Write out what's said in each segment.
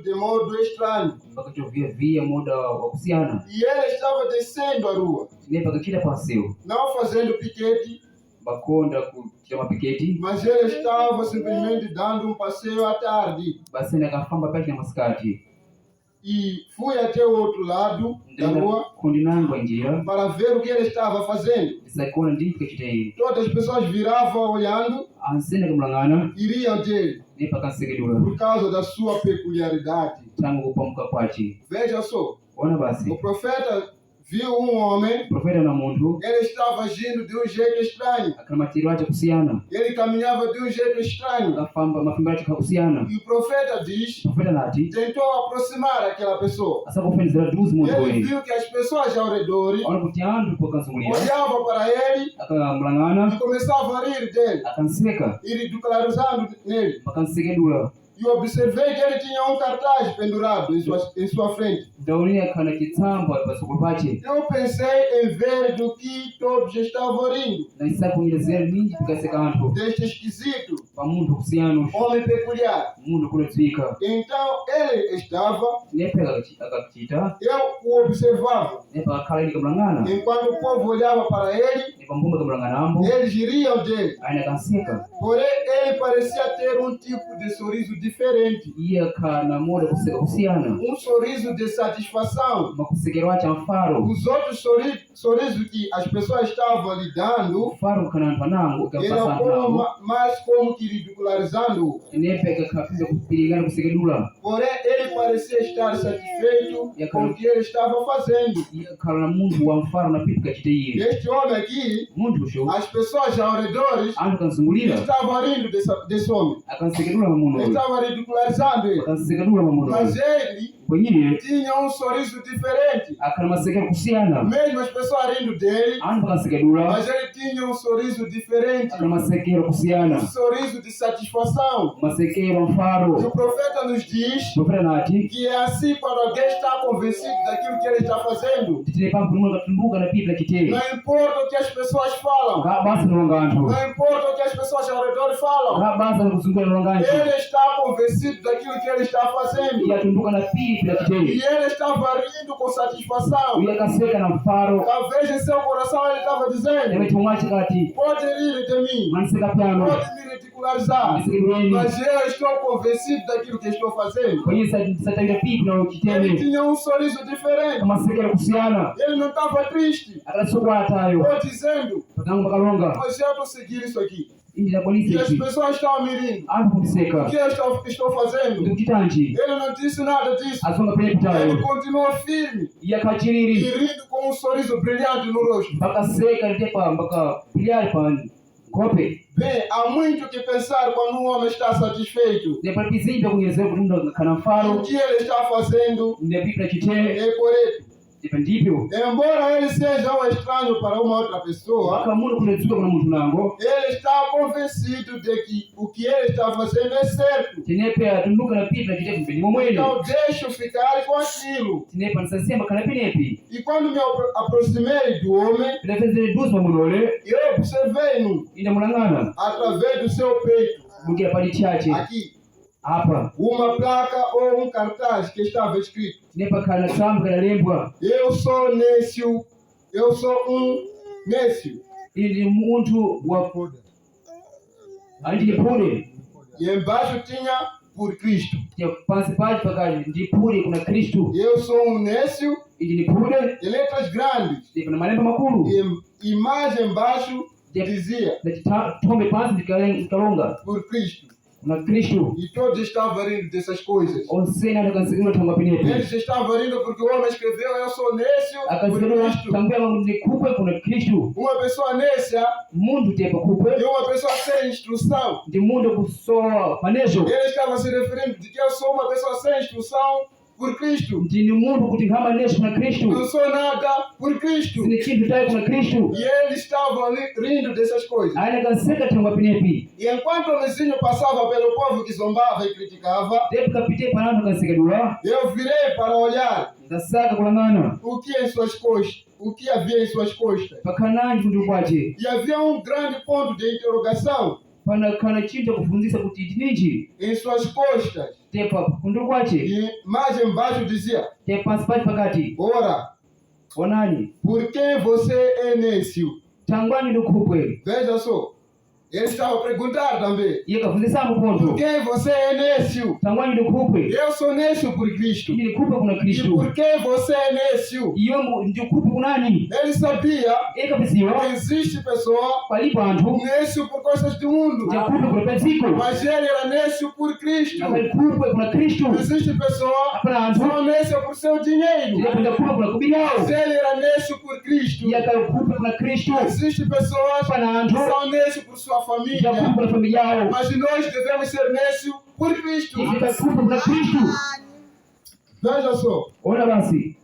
de modo estranho. mpaka chovia muda wa kusiana. E ele estava descendo a rua, Ne mpaka kila paseo não fazendo piquete, bakonda kuchama piketi mas ele estava simplesmente dando passeio à tarde. basi nakafamba pale na maskati E fui até o outro lado da rua kundi nangu njia para ver o que ele estava fazendo. isakona ndipika chitei Todas as pessoas viravam olhando, ansene kumlangana iriam dele, ne mpaka segedula por causa da sua peculiaridade. tangu kupamka kwachi. Veja só, Ona basi o profeta viu homem, profeta na muntu ele estava agindo de jeito estranho. akamatiri wacha kusiana Ele caminhava de jeito estranho. akafamba mafimbo yacho kusiana. E o profeta diz, Profeta nati tentou aproximar aquela pessoa. asa kufenizira duzi muntu Ele weni viu que as pessoas ao redor ona kuti andu pokanzungulira olhavam para ele akamlangana e começavam a rir dele akanseka e ridicularizando nele. makansekedula E observei que ele tinha cartaz pendurado em sua frente. ndaonini akana chitsamba pasukulu pache Eu pensei em ver do que todos estavam rindo, na isakunyelezera ninji pikaseka anthu deste esquisito, pa munthu kusiyana homem peculiar. munthu kunodziwika Então ele estava, nepe akakuchita eu o observava. nepe akakhala ili kamulangana Enquanto o povo olhava para ele, nepa mbumba kamulangana eles ririam dele. aina akanseka Porém, ele parecia ter tipo de sorriso diferente. iye akhana moda kuseka kusiyana Sorriso de satisfação. makusekero acha mfaro Os outros sorrisos que as pessoas estavam lhe dando mfaro kukhana anthu anango eram ikampasa anthu como, nawo mais como que ridicularizando. nepe akakhapinda kupilingana kusekedula Porém, ele parecia estar satisfeito com o que ele estava fazendo. iye akhala na munthu wa mfaro na pipi kachite iye Este homem aqui, munthu usho as pessoas ao redor anthu kanzungulira estavam rindo desse homem. akansekedula mamuno Estavam ridicularizando ele. akansekedula mamuno Mas ele kwenyine tinha sorriso diferente. akhala masekero kusiyana Mesmo as pessoas rindo dele, anthu akansekedula mas ele tinha sorriso diferente. akhala masekero kusiyana Sorriso de satisfação. masekero E mfaro. o profeta nos diz Profeta nati que é assim quando alguém está convencido daquilo que ele está fazendo. titine pampu mulungu katunduka na pipi la chitei Não importa o que as pessoas falam. nga basa nilonga anthu Não importa o que as pessoas ao redor falam. nga basa nikuzungula nilonga anthu Ele está convencido daquilo que ele está fazendo. iye atunduka na pipi la E chitei ele estava rindo com satisfação. iye akaseka na mfaro Talvez em seu coração ele estava dizendo: eme chimwachi kati pode rir de mim, maniseka pyano pode me ridicularizar, manisekedweni mas eu estou convencido daquilo que estou fazendo. kwenye satayira pipi na Ele chiteme tinha sorriso diferente. masekero kusiyana Ele não estava triste, akalasokwatayo ou dizendo: patangu pakalonga mas eu vou seguir isso aqui. indi E labonisa as ichi pessoas estavam me rindo. anthu O kundiseka que eu estou fazendo? ndikuchitanji Ele não disse nada disso. asonga penye Ele kutayo continuou firme iye e akachiriri rindo com sorriso brilhante no rosto. mpaka seka litepa mpaka piliyali pa nkope Bem, há muito que pensar quando um homem está satisfeito. nepapizimbe kunyezera kuti mndu kana O mfaro que ele está fazendo nepipi la chitee é correto. ipe ndipyo Embora ele seja um estranho para uma outra pessoa, mpaka muno kunedzuka kuna munthu nango ele está convencido de que o que ele está fazendo é certo. tinepe atunduka na pipi la chitee kumbe mwene Então deixa eu ficar com aquilo. tinepe anisasemba kana penepi E quando me aproximei do homem, pilafezere duzi pamunole eu observei-no ine mulang'ana através do seu peito, bukira pali chache aqui, apa uma placa ou cartaz que estava escrito: tinepa kana tsambu kanalembwa eu sou nécio, eu sou nécio. ili munthu wa andilipule E embaixo tinha por Cristo. pansi pachi pakati ndipule kuna Kristu Eu sou nécio, indilipule em letras grandes. ndipo na malemba makulu E mais embaixo dizia ndachithombe pansi ndikalonga por Cristo. kuna Kristu E todos estavam rindo dessas coisas. onsene adakansikidwa thangwa penepi Eles estavam rindo porque o homem escreveu: eu sou nécio por akasikidwa Cristo. tanguya ndikupwe kuna Kristu Uma pessoa nécia munthu tepa kupwe e uma pessoa sem instrução. ndi munthu kusowa manezo Ele estava se referindo de que eu sou uma pessoa sem instrução por Cristo. ndini munthu kuti nkhama manezo kuna Kristu Não sou nada por Cristo. sine chinthu tayi kuna Kristu E eles estavam rindo dessas coisas. aina kanseka thangwa penepi E enquanto o vizinho passava pelo povo que zombava e criticava, tepo kapite pananthu kansekedwa eu virei para olhar ndasaka kulang'ana o que em suas costas, o que havia em suas costas. pakhananji kuti ukwache E havia grande ponto de interrogação pana chinthu chakufunzisa kuti tininji em suas costas. tepa kundu kwache E mais embaixo dizia: tepa spati pakati ora, onani por quem você é nêcio? tangwani ndukupwe Veja só. Ele estava a perguntar também: iye kafundisa por muponto quem você é nêcio? tangwani ndukupwe Eu sou nêcio por Cristo. ili kupe kuna E Kristo por quem você é nêcio? iyo ndikupe kunani Ele sabia iye kapisiwa que existe pessoa palipo anthu nêcio por coisas do mundo, tikupe kuna pedziko mas ele era nêcio por Cristo. kupe kuna Kristo Existe pessoa apana anthu são nêcio por seu dinheiro, tikapenda kupe kuna kubilawo mas ele era nêcio por Cristo. iye akakupe kuna Kristo Existe pessoas apana que anthu são nêcio por sua tikakupe família, kuna familia yawo mas nós devemos ser nêcio por Cristo. tikakupe kuna Kristo. Veja só, Ona basi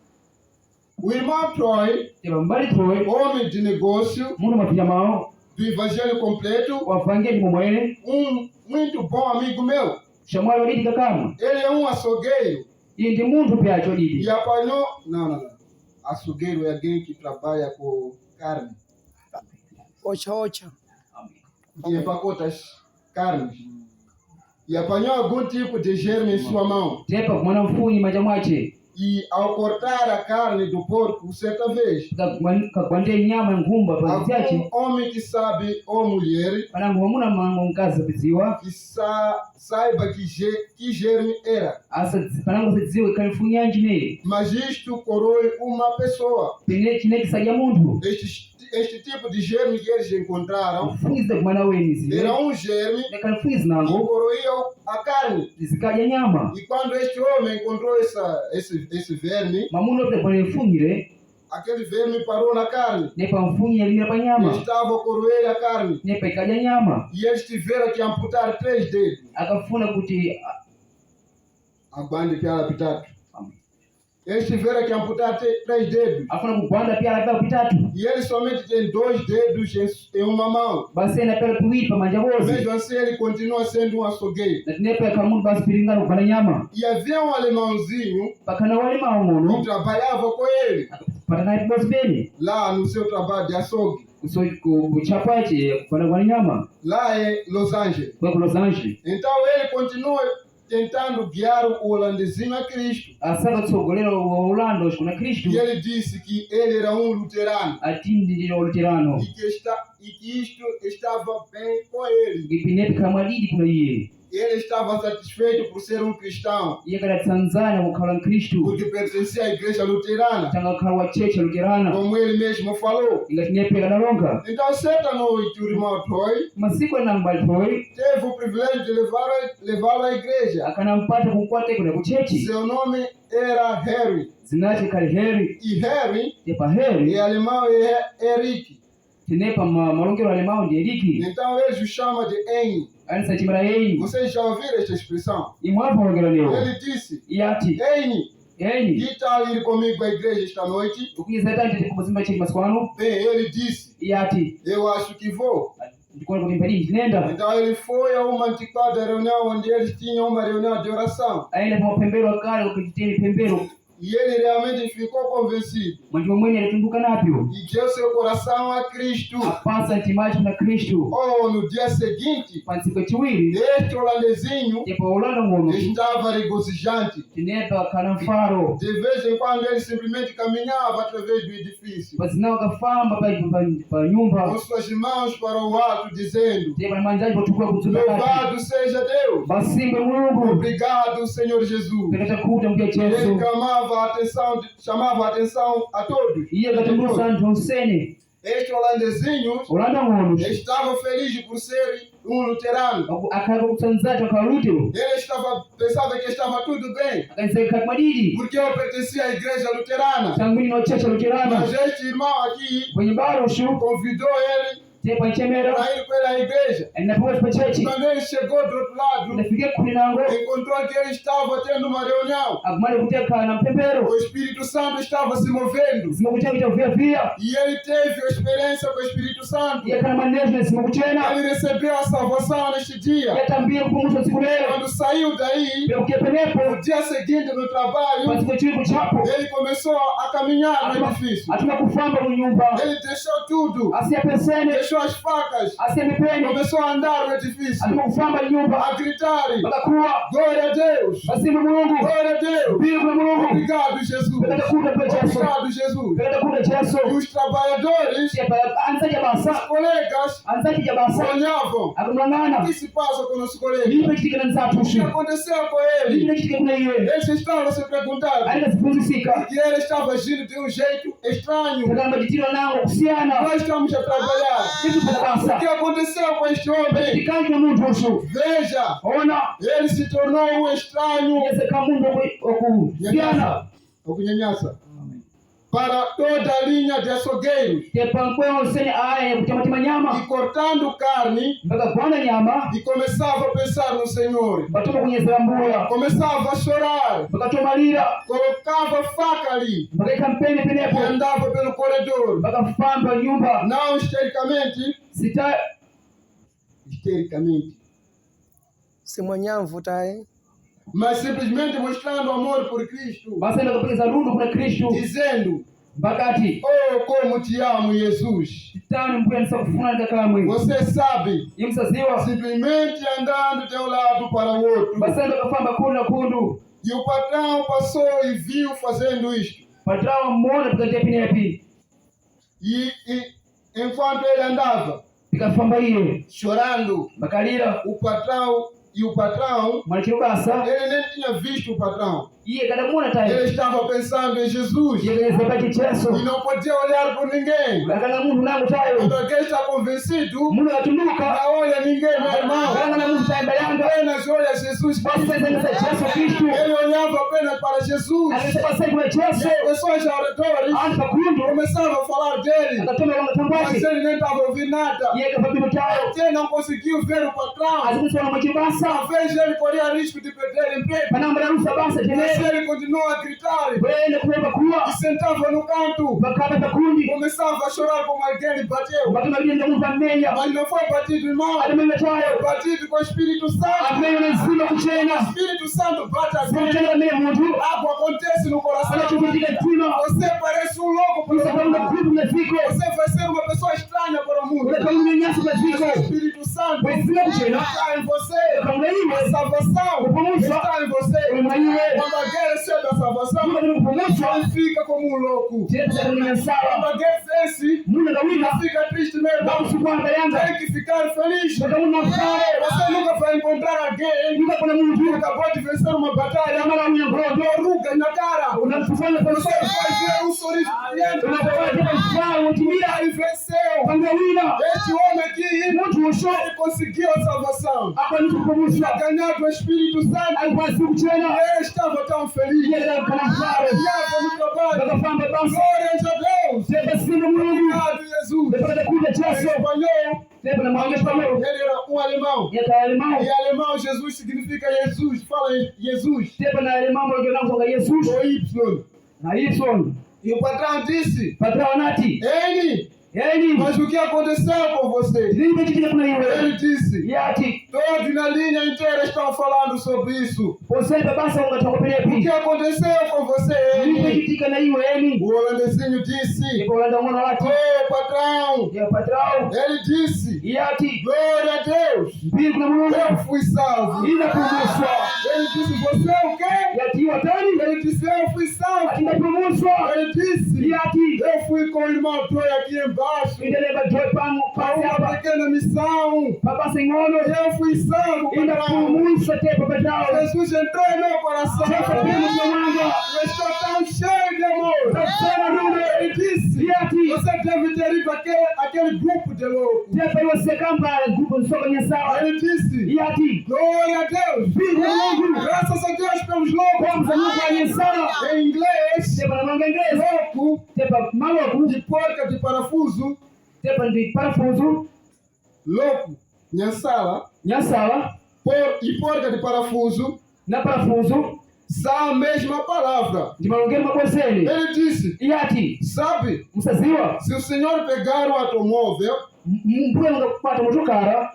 o irmão Troy, tepa mbali Troy homem de negócio muno mapija mawo do Evangelho Completo, wafangia ndimo mwene muito bom amigo meu. shamwalo lidi kakama Ele é um açougueiro iye ndi munthu pyacho e lidi apanhou. Não. Açougueiro é alguém que trabalha com carne, Ocha. que empacota as carnes. E apanhou algum tipo de germe em sua mão. tepa kumwana mfunyi manja mwache E ao cortar a carne do porco, certa vez, kagwande nyama nkhumba pa ziache algum homem que sabe, ou mulher, panango mamuna mango mkazi apidziwa que saiba que germe era. asa panango sidziwe kali mfunyi yanji ne Mas isto corrói uma pessoa. pene chine kisadya munthu Este tipo de germe que eles encontraram mfunyize kumwana weni ziwe era um germe nekali mfunyizi que nango corroía a carne. zikadya nyama E quando este homem encontrou esse verme, mamuna ote pone mfunyire aquele verme parou na carne. nepa mfunyi yalimira pa E nyama estava a corroer a carne. nepa ikadya nyama E eles tiveram que amputar 3 dedos. akafuna kuti Aguande piala pitatu. Eles tiveram que amputar 3 dedos. afuna kugwanda pyala pyawo pitatu E ele somente tem 2 dedos em uma mão. basi ena pyala piwiri pamanja bozi Mesmo assim, ele continua sendo um açougueiro. na tinepa yakhala munthu basi pilingana kugwanda nyama E havia um alemãozinho pakhana walimawo que muno trabalhava com ele patakati bozi pene lá no seu trabalho de açougue, kuchapwache kugwanda gwanda nyama lá em Los Angeles. kwa ku Los Angeles Então ele continua tentando guiar o holandesinho a Cristo. asaka kutsogolera ulando kuna Kristu E ele disse que ele era um luterano atindi ndilo luterano e que isto estava bem com ele. ngipinepi kamwadidi kuna iye Ele estava satisfeito por ser um cristão, iye kadatsanzana kukhala mkhristu porque pertencia à igreja luterana, tanga kukhala wa checha luterana como ele mesmo falou. ingatinepe kadalonga Então, certa noite, o irmão Troy masiku enambali Troy teve o privilégio de levá-lo à igreja. akanampata kukwate kuna kuchechi Seu nome era Harry. zinache kali Heri E Harry, tepa Heri em alemão, é Eric. tinepa malongero alemao ndi Eriki Então, eles o chamam de Henry. anisa chimala yenyi Vocês já ouviram esta expressão? imwapo malongero leo Ele disse: iye ati Henry, yenyi que tal ir comigo à igreja esta noite? ukuyiza tante tikubuzimba chechi masikwano Bem, ele disse: iye ati eu acho que vou. ndikuona kuti mpedi ndinenda Então ele foi a uma antiquada reunião onde eles tinham uma reunião de oração. aenda pa mapembero akale ukachiteni pembero E ele realmente ficou convencido mwanjiwa mwenye alitunduka napyo e deu seu coração a Cristo. apasa ntimachi kuna Kristu Oh, no dia seguinte, pa ntsiku chiwiri este holandesinho tepa ulanda ngono estava regozijante. tinepa kana mfaro De vez em quando ele simplesmente caminhava através do edifício, pazinawo kafamba pa nyumba com suas mãos para o alto, dizendo: tepa na manjaji patukula kudzunda kati louvado seja Deus! basimbe mulungu Obrigado, Senhor Jesus! pekata kuta mbuya Ele chesu chamava a atenção a todos. iye katumbusa anthu onsene Este holandesinho ulanda ngono estava feliz por ser um luterano. akhala kutsanzati akhala lutero Ele pensava que estava tudo bem, akaniseka madidi porque eu pertencia à igreja luterana. sangwini nochecha luterana Mas este irmão aqui kwenye baroshu convidou ele tepa nchemera para ir pela igreja. enapowa pa chechi Quando ele chegou do outro lado, ndafike kuli nango encontrou que ele estava tendo uma reunião. akumale kuteka na mpembero O Espírito Santo estava se movendo. zimakucheka via E ele teve a experiência com o Espírito Santo. iye kana manejment zimakuchena Ele recebeu a salvação neste dia. yatambira kukumusha tsiku lero Quando saiu daí, pekukia penepo no dia seguinte no trabalho, pasipo chilipo chapo ele começou a caminhar no edifício. atuma kufamba mu nyumba Ele deixou tudo. asiya pesene Deixou deixou as facas, asemipeni começou a andar no edifício, alimufamba nyumba a gritar: bakakuwa glória a Deus, basimu Mungu glória a Deus. bimu Mungu Obrigado, Jesus. bakakuda kwa Yesu Obrigado, Jesus. bakakuda Yesu E os trabalhadores, anzaje os basa colegas, anzaje basa olhavam: o akumangana que se passa com o nosso colega? nipe kitikana O que nzatushi aconteceu com ele? nipe kitikana iye Eles estavam se perguntando. alika sipumzisika E ele estava agindo de um jeito estranho. kagamba jitiro nango kusiana Nós estamos a trabalhar. nikupata O basa que aconteceu com este homem? kitikana kwa muntu ushu Veja, ona ele se tornou um estranho. yese kamundu okusiana Okunyanyasa. Para toda a linha de açougueiros. tepankweo sene aya ya kutematima nyama E cortando carne. mpaka kuanda nyama E começava a pensar no Senhor. batuma kunyezera mbuya Começava a chorar. mpaka tomalira Colocava a faca ali. mpaka ikampeni E penepo andava pelo corredor. mpaka famba nyumba Não histericamente. sita Histericamente. Simwanyavu tae. Mas simplesmente mostrando amor por Cristo. basa ndakapekeza lundu kuna Kristu Dizendo: mpaka ati oh, como te amo, Jesus. titani mbuya nisakufuna ndakamwe Você sabe, imsaziwa simplesmente andando de um lado para o outro. basa ndakafamba kundu na kundu E o patrão passou e viu fazendo isto. patrawa mmona pikatia pinepi E enquanto ele andava pikafamba iye chorando, bakalira o patrão, mwanachiro basa ele nem tinha visto o patrão. iye kadamuna tayo Ele estava pensando em Jesus iye kanyezeka chicheso e não podia olhar por ninguém. akana mundu nangu tayo Quando alguém está convencido, mundu atunduka não olha ninguém, meu irmão. akana mundu tayo mbayanga Apenas olha Jesus basi Cristo. sasa Yesu Kristu Ele olhava apenas para Jesus. akasema sasa kuna E Yesu as pessoas ao redor anti pakundu começavam a falar dele, akatoma kama tambaki mas ele nem estava ouvindo nada. iye kafabibu tayo Ele não conseguiu ver o patrão. azikusona mwachibasa Talvez ele corria risco de perder emprego, panamba rusa basa mas tene ele continuou a gritar wende kuomba kuwa e sentava no canto. bakaba pakundi Começava a chorar como alguém lhe bateu. bakama linda mundu amenya Mas não foi batido, irmão. alimenya tayo Batido com o Espírito Santo. amenya nezima O kuchena Espírito Santo bate assim. kuchena menya mundu Algo acontece no coração. anachukutika tima Você parece um louco para o usakamuna mundo. kudu mefiko Você vai ser uma pessoa estranha para o mundo. unakamuna nyasi Mas mefiko o Espírito Santo wezima kuchena está em você. ukamuna A iwe salvação está em você. ukamuna iwe Quando alguém recebe a salvação, kuba kini kupumuswa ele fica como um louco. chete chakamuna Quando sawa alguém vence, muna kawina ele fica triste mesmo. bakusukwanga yanga Tem que ficar feliz. bakamuna fare Você nunca vai encontrar alguém yuka kuna mundu que acabou de vencer uma batalha yamala unya ngodo com rugas na cara. unamfufanya kwa Você vai ver um sorriso brilhante. unapofanya tena mfano utimira Ele venceu. kangawina Este homem aqui, mtu usho ele conseguiu a salvação. hapa ni kupumuswa Ganhado o Espírito Santo. alikuwa siku chena Ele estava tão feliz. yeye kana mfare Olhava no trabalho. bakafamba basi Glórias a Deus. sema simu Mungu Obrigado, Jesus. ndepata kuja Em chaso espanhol, sema na mwanzo kama ele era um alemão. yaka alemão E alemão, Jesus significa Jesus. Fala em Jesus. sema na alemão ndio nangu Jesus Com Y. na Ison E o patrão disse: patrão nati Ele, yani mas o que aconteceu com você? nini kitu kuna Ele iwe disse: yati todos na linha inteira estão falando sobre isso. você baba sasa ungataka O que pelepi aconteceu com você? nini Ele, kitu kana iwe yani o holandesinho disse: niko anda mwana watu Ô patrão, ya patrão ele disse: yati glória a Deus, mbingu na Mungu eu fui salvo. inapumuswa Ele disse: você é o quê? yati watani Ele disse: eu fui salvo. inapumuswa Ele disse: yati eu fui com o irmão Troy aqui embaixo indeleba joy pangu para pasi uma hapa pequena missão. baba sengono Eu fui salvo, patrão. inapumuswa tepa patrão Jesus entrou em meu coração. sasa pemu mwanga Eu estou tão cheio de amor. sasa ndio Ele disse: yati você deve ter ido aquele grupo de loucos. tepa iwase kamba grupo nsoko nyasawa Ele disse: yati glória a Deus. mbingu na Mungu Graças a Deus pelos loucos. kwanza Mungu anyesawa Em inglês, tepa na mwanga inglês louco tepa maloku de porca de parafuso. tepa ndi parafuso Louco, nhansala, nyasawa e porca de parafuso na parafuso são a mesma palavra. ndi malongero maboseni Ele disse: yati sabe, musaziwa se o senhor pegar o automóvel, mbuye nga kupata motokara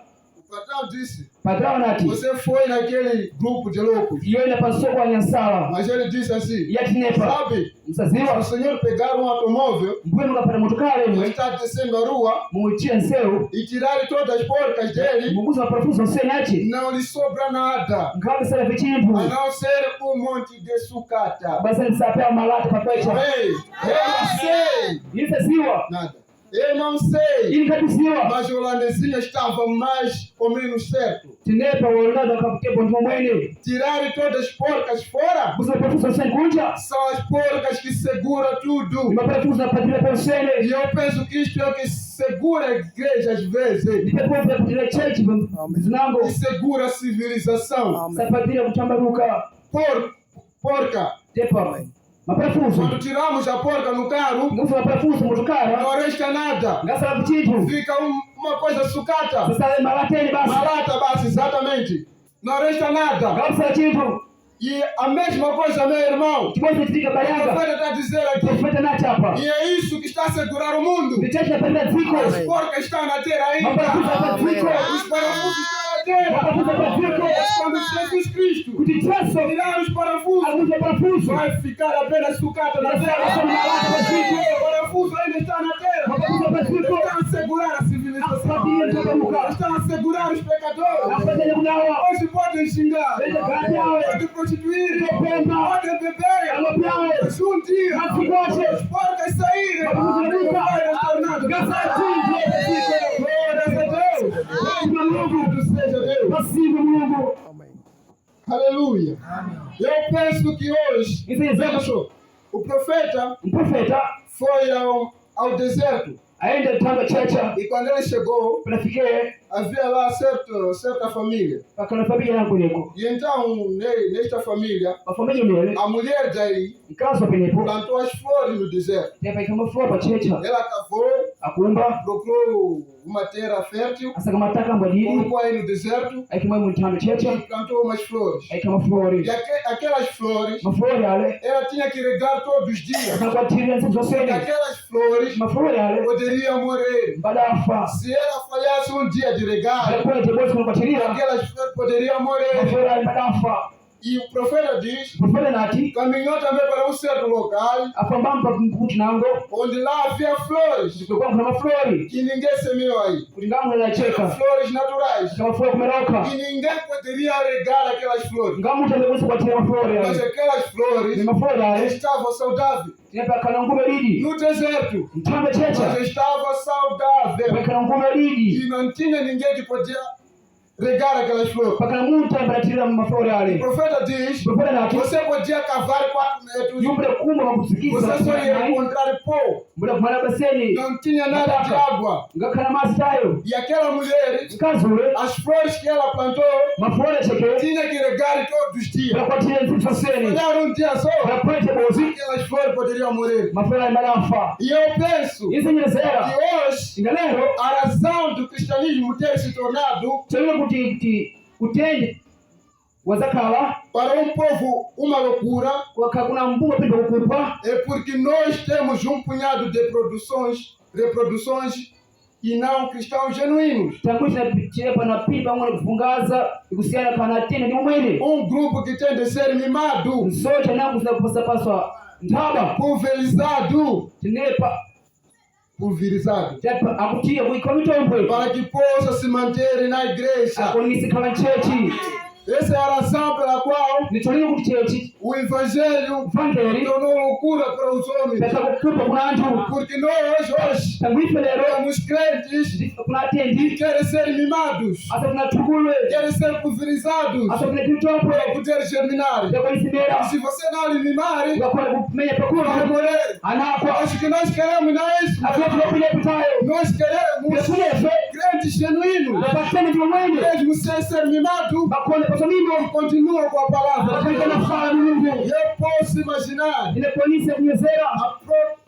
patrão disse, patrão anati você foi naquele grupo de loucos. iyo ina pasoko anyansala Mas ele disse assim, yatinepa sabe, se msaziwa o senhor pegar um automóvel, mbwe mukapata motokale ele mwe está descendo a rua muitia nseu e tirar todas as porcas dele, muguza maparafuso nseni não lhe sobra nada, nkabisala vichinthu a não ser monte de sucata. basi nisapea malata papecha Ei, eu não sei ilitasiwa nada. Eu não sei. ilikatisiwa Mas o holandesinho estava mais ou menos certo. tinepa wolonada kaputebo ndimo mwene Tirar todas as porcas fora buza maparafuso nseni kunja são as porcas que seguram tudo. maparafuso napatile pensene E eu penso que isto é o que segura a igreja às vezes. ndipepope kutile chechi zinango E segura a civilização. sapatile kutambaruka Porca. tepa maparafuso Quando tiramos a porca no carro, nguza maparafuso motokara não resta nada. ngasala vichinthu Fica uma coisa sucata. sasa malateni basi Malata base, exatamente. Não resta nada. ngabusala chinthu E a mesma coisa, meu irmão. chimodzi chitika O bayanga profeta está a dizer aqui. profeta nachapa E é isso que está a segurar o mundo. ndichechi napatila dziko As porcas estão na terra maparafuso ainda. apa dziko Os parafusos estão na terra. maparafuso apa dziko Quando Jesus Cristo kuti Yesu tirar os parafusos, akuja parafuso vai ficar apenas sucata na asa terra. malata pa dziko O parafuso ainda está na terra. maparafuso apa dziko Estão a segurar a civilização. apatile tokamuka Estão a segurar os pecadores. apatile kunawa Hoje podem xingar. ende gati yawe Podem prostituir. topemba Podem beber. alopi yawe Mas um dia, Masigote. as porcas saírem. Masigote. Vai restaurando. ngasala chinje Glórias a Deus. pasima mulungu Louvado seja Deus. pasima mulungu Aleluia. Eu penso que hoje, isiyezeko penso, o profeta mprofeta foi ao deserto. aende tanga checha E quando ele chegou, panafike havia lá certa família. pakana familia yangu neko E então, nesta família, pafamilia mele a mulher daí nkaso penepo plantou as flores no deserto. tepa ikamafua pa checha Ela cavou, akumba procurou uma terra fértil, asaka mataka mbadili colocou aí no deserto aikimwe mutano e checha plantou umas flores. aikamaflori E aquelas flores, maflori ale ela tinha que regar todos os dias. akakwatiria nsiku Porque zosene aquelas flores maflori ale poderiam morrer. badafa Se ela falhasse um dia de regar, alakwete bosi kunakwatiria aquelas flores poderiam morrer. maflori ale badafa E o profeta diz, profeta nati caminhou também para um certo local, afambampa kuti nango onde lá havia flores kulikuwa kuna maflori que ninguém semeou aí. kuti ngamwe nacheka Flores naturais. kamaflori kumeroka E ninguém poderia regar aquelas flores. ngamuti amekusi kwatira maflori Mas ale aquelas ni flores maflori ale estavam saudáveis. tinepa kana ngume lidi No deserto, mtamba checha mas estava saudável. pakana ngume lidi E não tinha ninguém que podia regar aquelas flores. pakana muntu ambalatira maflori O ale profeta diz, profeta nati você podia cavar 4 metros, yumbule kumba makusikiza você só ia encontrar pó. mbule kumala baseni Não tinha nada de água. ngakhala masi tayo E aquela mulher, mkazule as flores que ela plantou, maflori cheke tinha que regar todos os dias. bakwatire nzifaseni Olhar um dia só, bakwete bozi aquelas flores poderiam morrer. maflori ale badafa E eu penso isenyerezera que hoje, nga lero a razão do cristianismo ter se tornado chalile kuti utende wazakala para um povo uma loucura kuna mbunga pende kukupa é porque nós temos um punhado de reproduções e não cristãos genuínos. tanguisha chilepa na pili pamwe kufungaza ikusiana kana tena ni umwene Um grupo que tem de ser mimado, msocha nangu za kupasapaswa ntaba pulverizado, tinepa tepa akutia kuika mitombwe para que possa se manter na igreja. akonisikhala chechi Essa é a razão pela qual nicholile kuti chechi o evangelho vangeli tornou loucura para os homens. pesa kukupa kuna anthu Porque nós hoje tanguife lero temos crentes kuna que atendi querem ser mimados, asa kuna thukulwe querem ser pulverizados asa kuna mitombwe para poder germinar. yakonisimera Se você não lhe mimar, ungakhola kumenya vai pakula morrer. anakwa Acho que nós queremos, não é isso? akulepitayo Nós queremos yakulefe crentes genuínos, apatene tiwamwene mesmo sem ser mimado, bakhone pasamimo continuam com a palavra. akaika nafala mulungu E eu posso imaginar ine polisi yakunyezera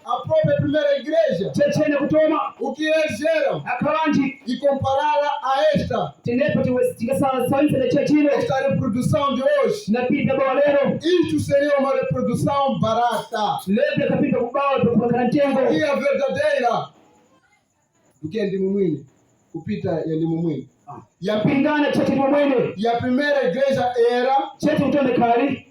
a própria primeira igreja, chechene kutoma o que eles geram, akalanji e compará-la a esta tinepa tingasawalisene chechine reprodução de hoje. napita bawa lero Isto seria uma reprodução barata. lebre kapita kubawa pakukakana ntengo E a verdadeira do que é de Mumwini, kupita ya Limumwini. yapingana chete mwene E a primeira igreja era chete utonde kali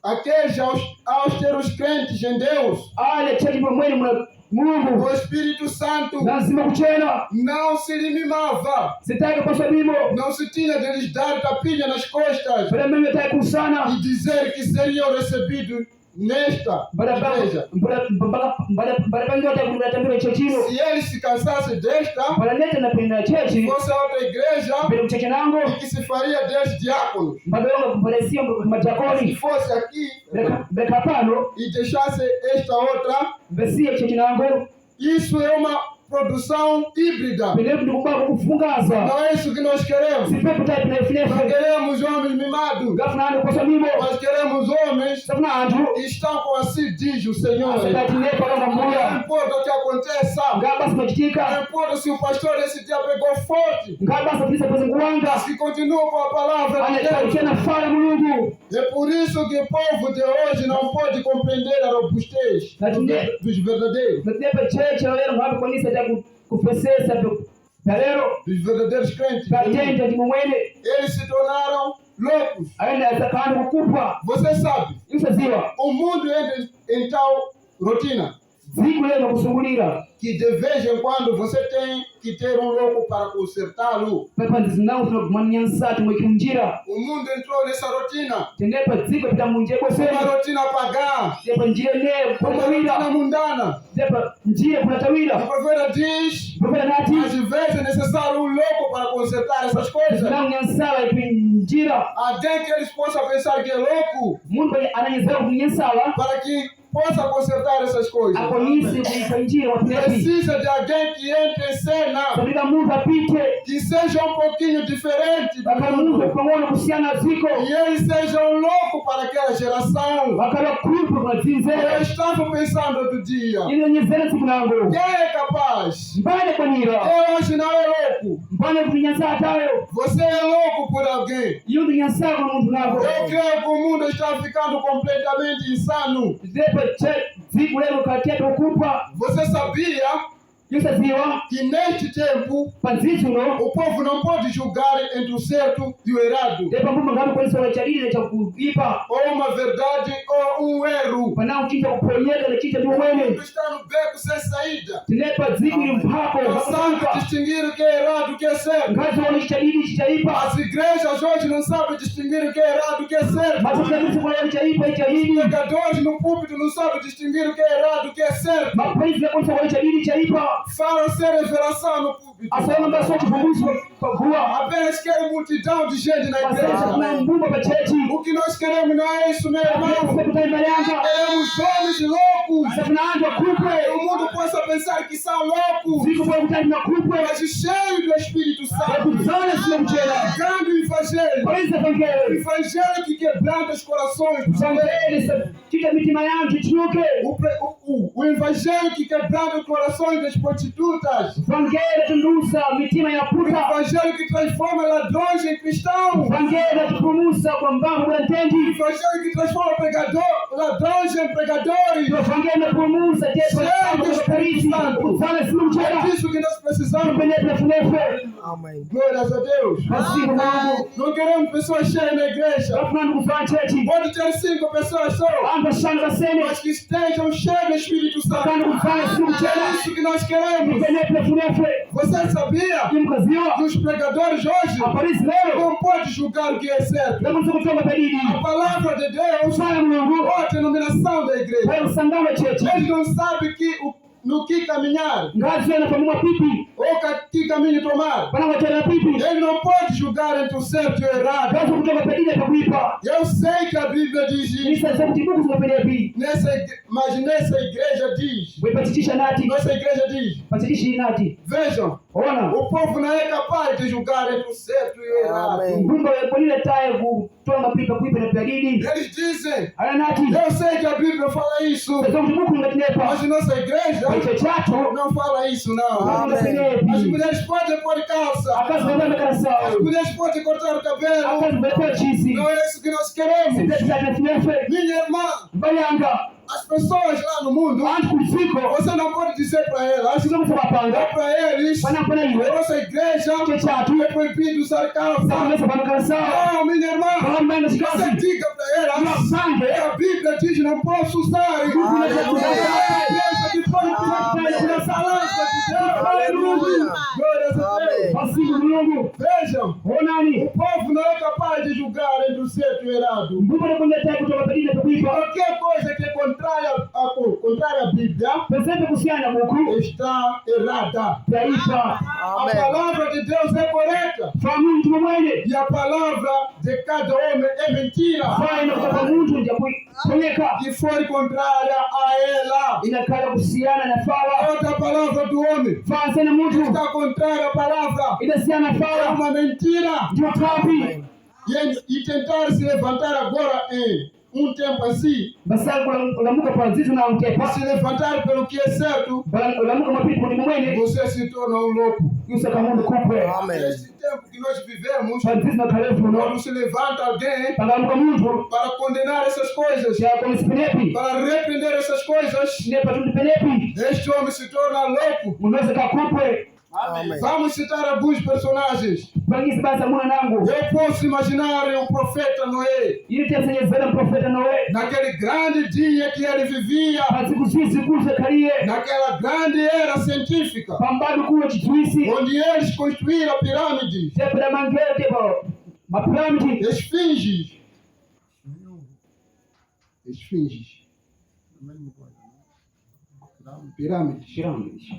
aqueles austeros crentes em Deus. ale chete mwene mwa Mungu O Espírito Santo lazima kuchena não se limimava, sitaki kwa bimo não se tinha de lhes dar tapinha nas costas bale mimi nataka kusana e dizer que seriam recebidos nesta igreja. bale bangi watakulatambira chechino Se eles se cansassem desta, bale nete napenda chechi fosse a outra igreja bale kucheche nango e que se faria 10 diáconos. bale wangu bale sio Se majakoni fosse aqui bale kapano e deixasse esta outra, besia chechi nango isso é uma produção híbrida. bale ndikuba kufungaza Não é isso que nós queremos. sipepo type na Não filefe queremos homens mimados. gafuna ando kwa bimo Nós queremos homens sabuna andu que estão com assim diz o Senhor. asabati nepa kama Não mmoja importa o que aconteça. ngaba Não simachitika importa se o pastor esse dia pegou forte. ngaba sapisa pesa kuanga Mas que continua com a palavra de Deus. anataka fala Mungu É por isso que o povo de hoje não pode compreender a robustez dos verdadeiros. natepa cheche lero ngapi kanisa ta kufesesa lero Dos verdadeiros crentes. katenda ndi mwene Eles se tornaram loucos. aenda atakana kukupa Você sabe, usaziwa o mundo entra em tal rotina ziku lero kusungulira que de vez em quando você tem que ter um louco para consertá-lo. pepa ndizinangu tunakumanya nsatu mwekiunjira O mundo entrou nessa rotina. tenepa ziku pita munje Uma kwesema rotina pagã. tepa njira ne Uma rotina kunatawira mundana. tepa njira A kunatawira profeta diz, profeta nati às vezes é necessário um louco para consertar essas coisas. zilangu nyansala ipinjira Alguém que eles possam pensar que é louco mundu ananyezera kunyansala para que possa consertar essas coisas. akonisi kuipanjira watunepi Precisa de alguém que entre em cena, sabika mundu apite que seja um pouquinho diferente do baka mundu mundo. pang'ono kusiyana ziko E ele seja um louco para aquela geração. bakala kulpa Eu kunatsinzera estava pensando outro dia, ile nyezera tsiku nangu quem é capaz? mbane kwanira Eu hoje não é louco. mbane kutinyansa atayo Você é louco por alguém. iyo ndinyansako mundu nako Eu creio que o mundo está ficando completamente insano. zepa ziku lero katepe ukupa Você sabia yusaziwa que neste tempo panzitsuno o povo não pode julgar entre o certo e o errado, zepa mbumba ngapi kwanisa wachalile cha kuipa ou uma verdade ou um erro. panao chinja kuponyeka na chinja O ndiumwene mundo está no beco sem saída, tinepa ziku ili mpako não sabe wakusanka distinguir o que é errado e o que é certo. ngazi walichadili chichaipa As igrejas hoje não sabem distinguir o que é errado e o que é certo. matukabisi kwa walichaipa Os ichadili pregadores no púlpito não sabem distinguir o que é errado e o que é certo. mapolisi yakonisa walichadili chaipa Falam sem revelação no púlpito. asema mbasa chifundisho pagua Apenas querem multidão de gente na masasa igreja. kuna mbumba pachechi O que nós queremos não é isso, meu irmão. sekutaimbalianga Queremos homens loucos. sakunaanjwa kupwe Que o mundo possa pensar que são loucos, ziku bwa kutali na kupwe mas cheios do Espírito Santo. yakuzana sina mchela Pregando o Evangelho. polisi O vangeli Evangelho que quebranta os corações dos homens. vangeli chita mitima yangu ichinuke O Evangelho que quebranta os corações das prostitutas. vangeli tundusa mitima ya O puta Evangelho que transforma ladrões em cristãos. vangeli tupumusa kwa mbambo bwa O ntendi Evangelho que transforma ladrões em pregadores. vangeli napumusa tepa kwa polisi kuzana sina É mchela disso que nós precisamos. tupenepe funefe Amém. Glórias a Deus. masiku nangu Não queremos pessoas cheias na igreja. bafunani kufanya chechi Pode ter 5 pessoas só, amba shanga basene mas que estejam cheias do Espírito bakana Santo. kufanya sina É mchela isso que nós queremos. tupenepe funefe Você sabia imkaziwa que os pregadores hoje apolisi lero não podem julgar o que é certo? nakuza kutonga pedidi A palavra de Deus ufanya mulungu ou a denominação da igreja. pale usangame chechi Eles não sabem no que caminhar ngazi yana pamuma pipi ou que caminho tomar. panangotera pipi Ele não pode julgar entre o certo e o errado. ngazi kutonga pedidi pakuipa Eu sei que a Bíblia diz isso, nisa kutibuku zinapedepi mas nessa igreja diz, wepachitisha nati nossa igreja diz, pachitishi nati vejam, ona o povo não é capaz de julgar entre o certo e o errado. Amém. mbumba wepolile taye kutonga pipa kuipa na pedidi Eles dizem, ala nati eu sei que a Bíblia fala isso, sasa kutibuku ngatinepa mas nossa igreja icho chato não fala isso não. anga As pedepi mulheres podem pôr calça, akazi ngazana as karasawo mulheres podem cortar o cabelo, akazi mbelepewa chisi não é isso que nós queremos. sipetizatinafinefe Minha irmã, bayanga As pessoas lá no mundo, Antes kuliko você não pode dizer para elas, sio msabapanga para eles, wanapona a iwe nossa igreja chechatu é proibido usar calça. sakamesa bakansa Não, minha irmã, kama você shikasi diga para elas Sangue. que a Bíblia diz não posso usar. Aleluia. Aleluia. Basi Mungu Vejam, onani o povo não é capaz de julgar entre o certo e o errado. ndipo nakwenda kutoka padini kuipa Qualquer coisa que é contrária à Bíblia pesete kusiana buku está errada. taifa A Amém. palavra de Deus é correta famu mtu mwenye e a palavra de cada homem é mentira. faina kutoka mtu nje kuonyeka Que for contrária a ela. inakala kusiana na fawa Outra palavra do homem faa sana mtu está contrária à palavra. inasiana É fawa uma mentira. ndio kapi E tentar se levantar agora em um tempo assim, basal kulamuka kwa zitu na utepa se levantar pelo que é certo, kulamuka mapipo ni mwenye você se torna um louco. yusa kamundu kupwe Amém. Neste tempo que nós vivemos, kwa zitu na karefu no quando se levanta alguém palamuka mtu para condenar essas coisas, ya kwa misipenepi para repreender essas coisas, nepa tundipenepi este homem se torna louco. unaweza kakupwe Amém. Vamos citar alguns personagens. bangisi basa muna nangu Eu posso imaginar o profeta Noé, ili tesenyezera profeta Noe naquele grande dia que ele vivia, azikusisi kuse kaliye naquela grande era científica, pambadu kuwe chituisi onde eles construíram pirâmides, tepe da mangere tepo mapiramidi esfinges. Esfinges. Pirâmides.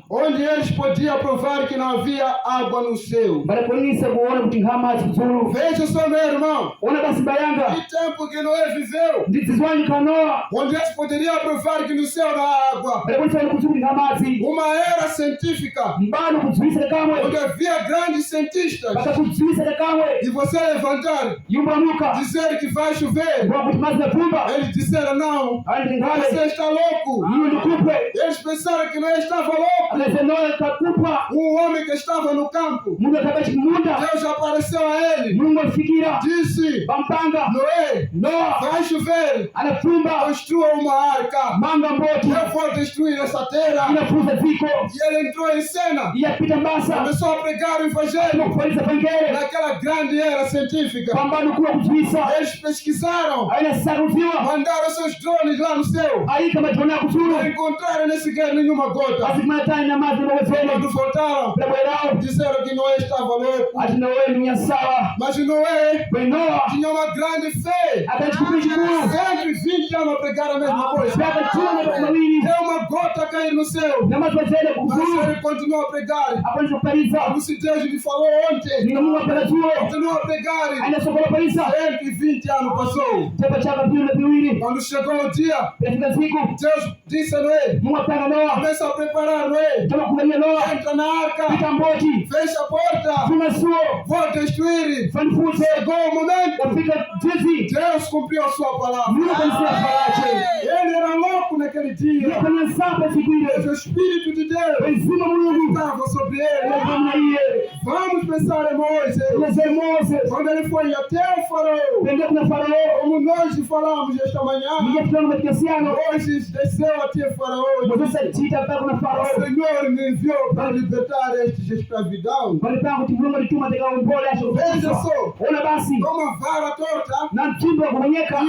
Onde eles podiam provar que não havia água no céu. barakonisa kuona kuti nkama azikuzulu Veja só, meu irmão, ona basi bayanga que tempo que Noé viveu, ndizizwanyi kanoa onde eles poderiam provar que no céu não há água. barakonisa wani kuzulu nkamazi Uma era científica, mbano kudziwisira kamwe onde havia grandes cientistas. bakakudziwisira kamwe E você levantar, yumbamuka dizer que vai chover, kuti mazi napumba eles disseram não, ali ndingale você está louco. iwo ndikupwe Eles pensaram que Noé estava louco. akasenoe kakupwa Homem que estava no campo, mungu akabachi kumunda Deus apareceu a ele, mungu afikira disse: bampanga Noé, noa vai chover, anafumba construa uma arca. manga mboti Eu vou destruir essa terra. inafuza ziko E ele entrou em cena, iyapita mbasa começou a pregar o evangelho kupolisa pangere naquela grande era científica. pambano kuwa kudziwisa Eles pesquisaram, aina saruziwa mandaram seus drones lá no céu, ayika majona não kusulu encontraram nesse guerra nenhuma gota. azimatani na mazi mawezeni Quando voltaram, bwerawo disseram que Noé estava louco. ati nowe mnyasawa Mas Noé bwenoa tinha uma grande fé. akachikupira chikulu 120 anos a pregar a mesma coisa. pyaka chuma mawiri É uma gota a cair no céu. na mazi wazene Mas kusulu ele continua a pregar. apolisa kupaliza Como se Deus lhe falou ontem. ninga mungu apalazuo Continua a pregar. aina sokola palisa 120 anos passou. chapa chaka viu na viwili Quando chegou o dia, yafika siku Deus disse a Noé: mungu apanga noa começa a preparar, Noé. kama kubalia noa Entra na arca. pita mboti Fecha a porta. funga suo Vou destruir. fanifuse Chegou o momento. yafika jizi Deus cumpriu a sua palavra. mungu kanisira farache Ele era louco naquele dia. yakanya sapa siku ile Mas o Espírito de Deus wezima mulungu estava sobre ele. namna iye Vamos pensar em Moisés. Mzee Moses Quando ele foi até o faraó, pende kuna farao como nós falamos esta manhã, nije fulano katika siano Moisés desceu até o faraó. Moses alitita mpaka kuna O farao Senhor me enviou para libertar estes de escravidão. walipanga kuti mulungu alituma katika umbole Veja asho só, ona basi com uma vara torta, na mchimbo wa kumenyeka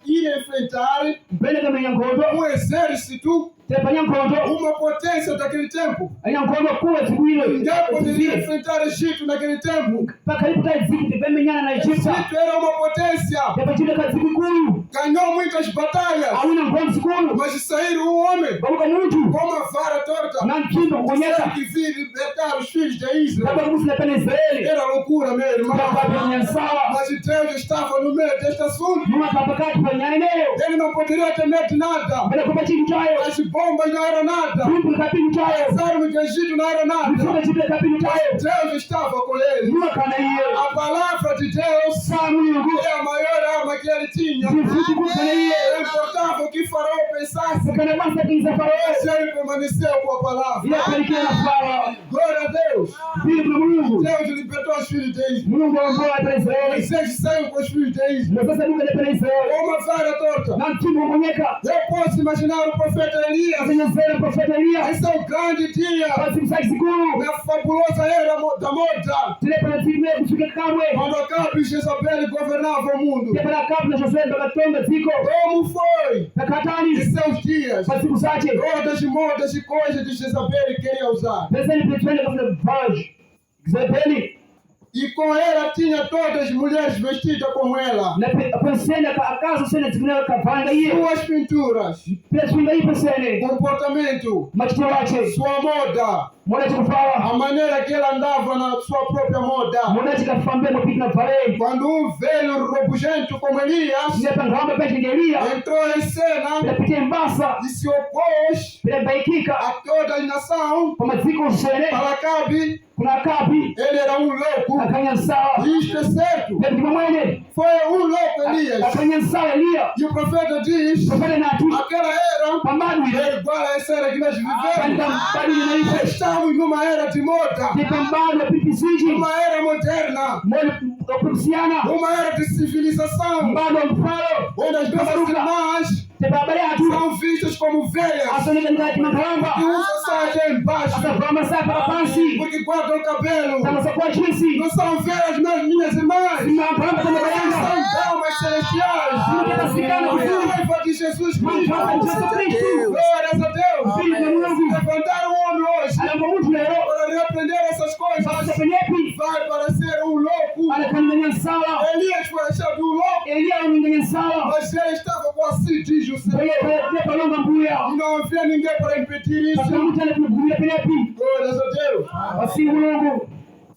ia enfrentar mpende kama nyangondo exército, tepa nyangondo uma potência daquele tempo. nyangondo kuwe siku ile Ninguém poderia enfrentar Egito naquele tempo. mpaka ilipoka Egiputi tepemenyana na Egypta Egito era uma potência, tepa chile kazi kikulu ganhou muitas batalhas, awina ngondo sikulu mas saíram um homem babuka muntu com uma vara torta. na mchimbo kumenyeka Que vir libertar os filhos de Israel. kama kusi na pene Israeli Era loucura, meu irmão. kama nyansawa Mas Deus estava no meio deste assunto. numa kapakati panyana eneo Ele não poderia temer de nada. bila kupa chini chayo As bombas não eram nada. Mungu kapini chayo As armas de Egito não eram nada. Mfuka chile kapini chayo Deus estava com ele. numa kana iye A palavra de Deus saa Mungu é a maior arma que ele tinha. Mfuka kana iye Não importava o que Faraó pensasse, Porque basta que você falou. mas ele permaneceu com a palavra. E aquele que ela fala. Glória a Deus. Filho do mundo. Deus libertou os filhos de Israel. Mungu aongoa para Israeli. Vocês saiam com os filhos de Israel. Na sasa Mungu anapenda Israeli. Com uma vara torta. Na mtumwa mwenyeka. Eu posso imaginar o profeta Elias. Asenyezera profeta Eliya. Esse é o grande dia Basi msaki sikuru. na fabulosa era da moda. Tulepa na tigme kusuke kamwe. Quando Acabe e Jezabel governavam o mundo. Tepa na kapu na Josué bakatonga ziko. Como foi Na em katani. seus dias? Basi kusache. Todas modas e coisas de Jezabel queria usar. Pesa ni petwende kafuna vaj. Gzebeli. E com ela tinha todas as mulheres vestidas como ela. Na pensenda ka akazo sena tiguna kavanga iye. Suas pinturas, Pesa swinga iye pensene. comportamento, Machito wache. sua moda, Mwana chikufawa. a maneira que ela andava na sua própria moda. Mwana chikafambe mopiki na varei. Quando velho robugento como Elias Sinepa ngamba pete ngelia. entrou em cena Pita mbasa. e se opôs Pita baikika. a toda a nação, Kwa maziko usene. para Acabe, Kuna akapi. ele era um louco. Akanya sawa. Isto é certo. Pita mwenye. Foi um louco Elias. Akanya sawa Eliya. E o profeta diz: Profeta na atu. aquela era Pambano ile. é igual a essa era que nós vivemos. Bali na ife. Estamos numa era de moda, Ni pambano pipi siji. uma era moderna, Mwana kusiana. uma era de civilização, Mbano mfalo. onde as nossas irmãs Tepa bale atu. são vistas como velhas, Asone ngati que makaramba. usam saia embaixo, Asa vama sapa kapansi. porque guardam o cabelo. Kama sokwa chisi. Não são velhas, minhas irmãs, Makaramba kama bayanga. são almas celestiais. Noiva de Jesus Cristo. Glórias a Deus. Levantar o homem hoje Alamba mtu lero. para repreender essas coisas Sasa penyepi. vai parecer um louco. Anakanganya sawa. Elias foi achado um louco, Eliya anakanganya sawa. mas ele estava com assim, diz o Senhor. Tepa longa mbuya. E não havia ninguém para impedir Sasa isso. mtu anakugumia penyepi. Glórias a Deus. Assim Mungu.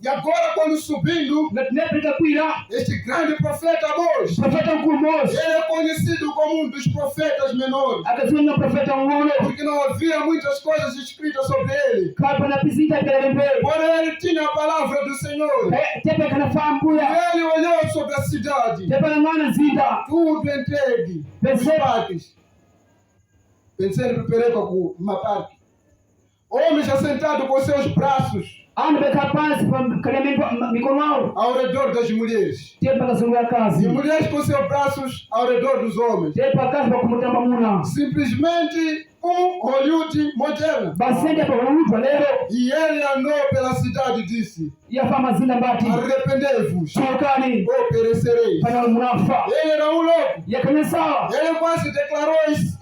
E agora, quando subindo, Na tunapika kwira. este grande profeta Amós, Profeta mkuu Mose. ele é conhecido como um dos profetas menores, Akaziona profeta mwono. porque não havia muitas coisas escritas sobre ele. Kapa na pisita kelembe. Porém, ele tinha a palavra do Senhor. Tepa kanafaa E mbuya. ele olhou sobre a cidade, Tepa na ngana zinda. tudo entregue, os Pensei. parques. Pensei em Pereca com uma parte. Homens assentados com seus braços Anu beka pansi pa mikono wao. ao redor das mulheres. Tepa kazunguya E kazi. mulheres com seus braços ao redor dos homens. Tepa kazi pa kumutamba muna. Simplesmente um Hollywood moderno. Basende pa kulutwa lero. E ele andou pela cidade e disse: Yafa mazinda mbati. arrependei-vos Chokani. ou perecereis. Pana munafa. Ele era um louco. Yakanya sawa. Ele quase declarou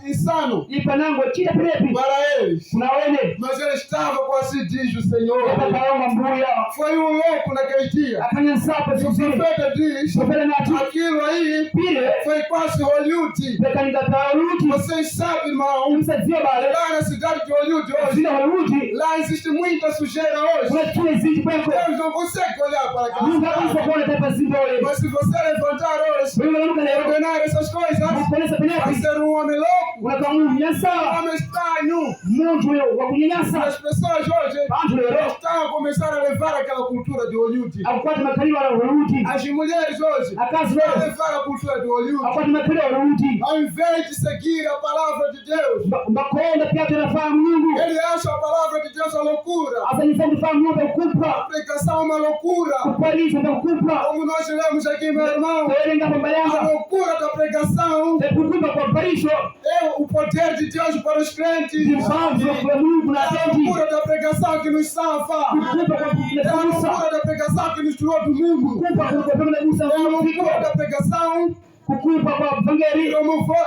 insano Ipanango chita penepi. para eles. Kuna wene. Mas ele estava com assim, diz o Senhor. Tepa kalonga mbuya. Foi um louco naquele dia. Akanya sawa pa E o sisi. profeta diz: Profeta na atu. aquilo aí Pile. foi quase Hollywood. Peka nikata uluti. Vocês sabem, irmão, Umsadzio bale. lá na cidade de Hollywood hoje, Zina uluti. lá existe muita sujeira hoje. Kuna kile zinti kweko. Deus não consegue olhar para aquela Mungu hakusa cidade. kuona tepa zimbole. Mas se você levantar hoje Wewe unanuka e leo. ordenar essas coisas, Unakueleza vai penepi. ser um homem louco, Unakaa um mnyanyasa. homem estranho. Muntu wa E kunyanyasa. as pessoas hoje Bantu lero. estão a começar a levar aquela cultura de Hollywood. Akukwata makaliwa la uluti. As mulheres hoje Akazi estão a lero. levar a cultura de Hollywood. Akwata makaliwa la uluti. Ao invés de seguir a palavra de Deus, Makonda pia tunafahamu Mungu. ele acha a palavra de Deus a loucura. Asa nifahamu Mungu A ukupa. pregação é uma loucura. Kukwaliza ndio ukupa. Como nós lemos aqui, meu irmão, Wewe ngamba a mbayanga. loucura da pregação Kukupa kwa barisho. é o poder de Deus para os crentes. Mfanzo kwa Mungu É na a tendi. loucura da pregação que nos salva. Kukupa kwa É a kukupa. loucura da pregação que nos tirou do mundo. Kukupa kwa kukupa. É a loucura da pregação Kukupa kwa vangeri. que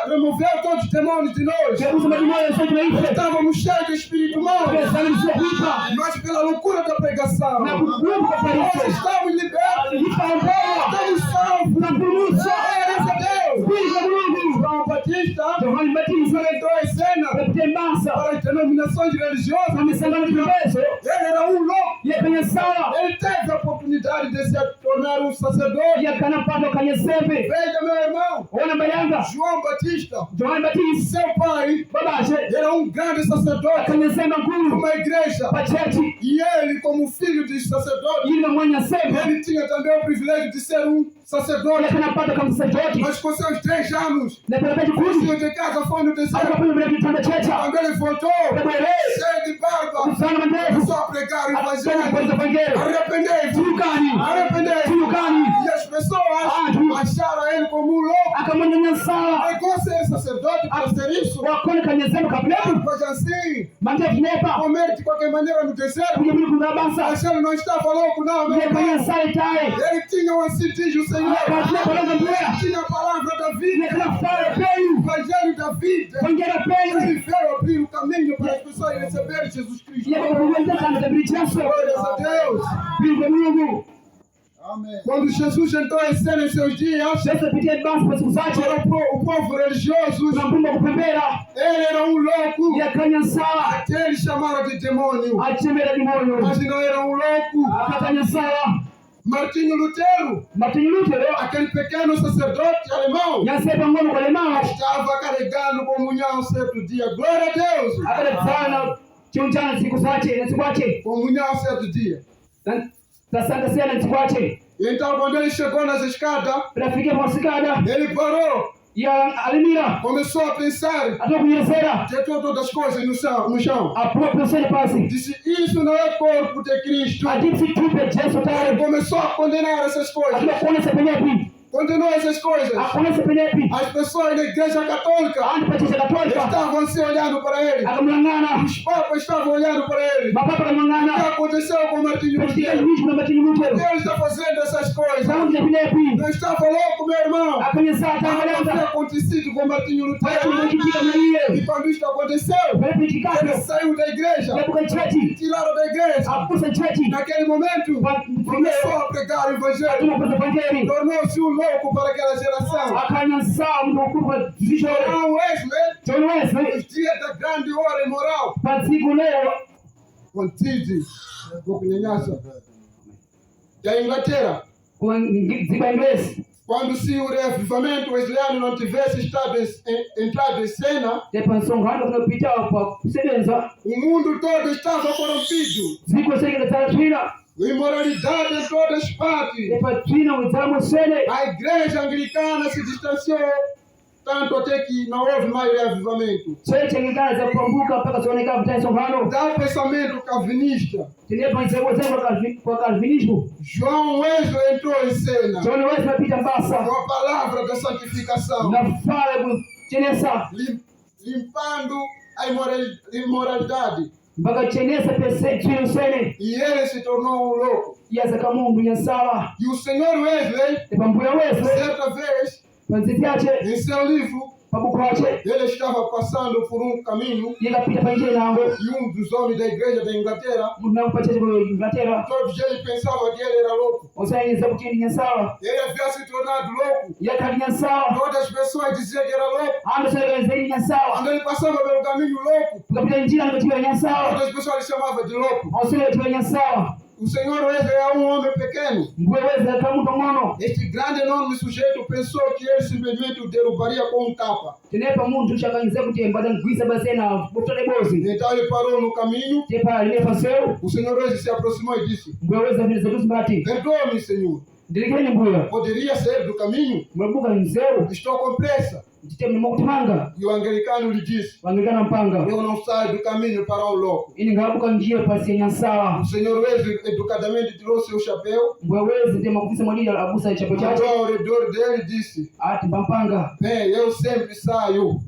removeu todos os demônios de nós. Kebuza majimoyo sasa tunaife. Estávamos cheios de espírito mau, Pesa ni sio kuipa. mas pela loucura da pregação, Na kukupa kwa nós barisho. estamos libertos. Itaombewa. Estamos salvos. Na kunusa. Glórias a Deus. Kuipa Mungu. João Batista Yohani Batizo. entrou em cena Tembasa. para as denominações religiosas. Amesangana vibezo. Ele era um louco. Yakanya sawa. Ele teve a oportunidade de se tornar um sacerdote. Yakana pando kanye sembe. Veja, meu irmão, Ona bayanga. João Batista, Yohani Batizo. seu pai, Babashe. era um grande sacerdote, Kanye sembe nkulu. uma igreja. Pachechi. E ele, como filho de sacerdote, Yina mwanya sembe. ele tinha também o privilégio de ser um sacerdote, kanapata kama sacerdote mas com seus 3 anos, na pela o kumi senhor de casa foi no deserto. akapewa bila kitanda checha Quando ele voltou, cheio de barba, sana mandevu começou a pregar o akapenda evangelho. kwa evangelho Arrependei-vos, tulukani arrependei-vos. tulukani E as pessoas acharam ele como um louco. akamwanya sala Pegou ser sacerdote para ser isso. wakona kanyezema kablebu Pois assim, mandevu nepa comer de qualquer maneira no deserto. kuja bila kungabasa Mas ele não estava louco, não, meu ile kanya irmão. sala itae Ele tinha um sentir o Senhor. akatia balanga mbea Ele tinha a palavra da ile vida, kana fara o peyu evangelho da vida. fangera peyu Ele veio abrir o caminho para as pessoas receberem Jesus Cristo. ile kwa kuweza kana tabrichaso Glórias a Deus. bila Mungu Quando Jesus entrou em cena em seus dias, sasa pitia basi kwa siku zake para o povo religioso, tunapumba kupembera ele era um louco. ile kanya sala Que eles chamaram de demônio. achembera dimoyo Mas não era um louco. akakanya sala Martinho Lutero, Martin Luther aquele pequeno sacerdote alemão, yasema ngono kwa lemao estava carregando comunhão certo dia. Glória a Deus. akadafana chunjana siku zake na siku yake Comunhão certo dia. tasanga sana na siku yake Então, quando ele chegou nas escadas, rafiki mwasikada ele parou, ya alimira começou a pensar atokunyesera de todas as coisas no chão. aproprio pasi Disse, isso não é corpo de Cristo. ajipsi tupe Yesu Ele tare começou a condenar essas coisas. atukuonesa penyepi Condenou essas coisas. akonesa penyepi As pessoas da igreja católica andi patisha katolika estavam se olhando para ele. akamlangana Os papas estavam olhando para ele. mapapa O que kamlangana aconteceu com Martinho katika Lutero? miji na Martin Luther Ele está fazendo essas coisas. sauti ya penyepi Não estava louco, meu irmão. akanyesa Algo havia tangalanga acontecido com Martinho watu Lutero. wakitika na iye E quando isso aconteceu, ele pelepitikato saiu da igreja. yabuka cheti Tiraram da igreja. apusa cheti Naquele momento, começou a pregar o evangelho. atuma kwa evangeli Tornou-se um louco para aquela geração. akanyasa mtu mkubwa zishore John Wesley, John Wesley nos dias da grande hora imoral, pasiku leo Contide, vou kunyenyasa, da Inglaterra, ziba inglesi quando se o reavivamento wesleyano não tivesse entrado em cena, tepa nsonghano kunopita kwa kusebenza o mundo todo estava corrompido. ziko sekele za twina Imoralidade em todas as partes. tepa twina wizamo sene A igreja anglicana se distanciou tanto até que não houve mais reavivamento. cheche ngana za kuambuka mpaka sioneka vuta nsonghano Dá o pensamento calvinista. tinepa nsewo kwa calvinismo João Wesley entrou em cena John Wesley napita mbasa com a palavra da santificação, na fala kuchenesa limpando a imoralidade. mpaka chenesa pese twino sene E ele se tornou um louco. yazaka mundu nyansala E o senhor Wesley, tepa mbuya Wesley certa vez, panziti yache em seu livro, pabuko wache ele estava passando por um caminho yekapita panjira nango e dos homens da igreja da Inglaterra, mundu nakupacheche kwa Inglaterra todos eles pensavam que ele era louco. osayinza kuti nyansala Ele havia se tornado louco. yakali nyansala Todas as pessoas diziam que era louco. ando solekezeli nyansala Quando ele passava pelo caminho louco, tukapita njira nikutiwa nyansala todas as pessoas lhe chamavam de louco. osoletiwa nyansala O senhor Wesley é um homem pequeno. mbuye Wesley kamuntu ngono Este grande enorme sujeito pensou que ele simplesmente o derrubaria com um tapa. tinepa muntu chakanyiza kuti mbada ngwisa basena botole bozi Então ele parou no caminho. tepa linepa seu O senhor Wesley se aproximou e disse: mbuye Wesley apiliza kuti mbati perdoe-me, senhor. ndilikeni mbuya Poderia sair do caminho? mwabuka mzeu Estou com pressa. ndite mnimo kutimanga E o anglicano lhe disse: wangikana mpanga eu não saio do caminho para o louco. ini ngabuka njia pasi ya nyansala O senhor Wesley educadamente tirou seu chapéu, mbuye Wesley tema kufisa mwalila abusa chapo chache olhou ao redor dele e disse: ati mpampanga bem, eu sempre saio.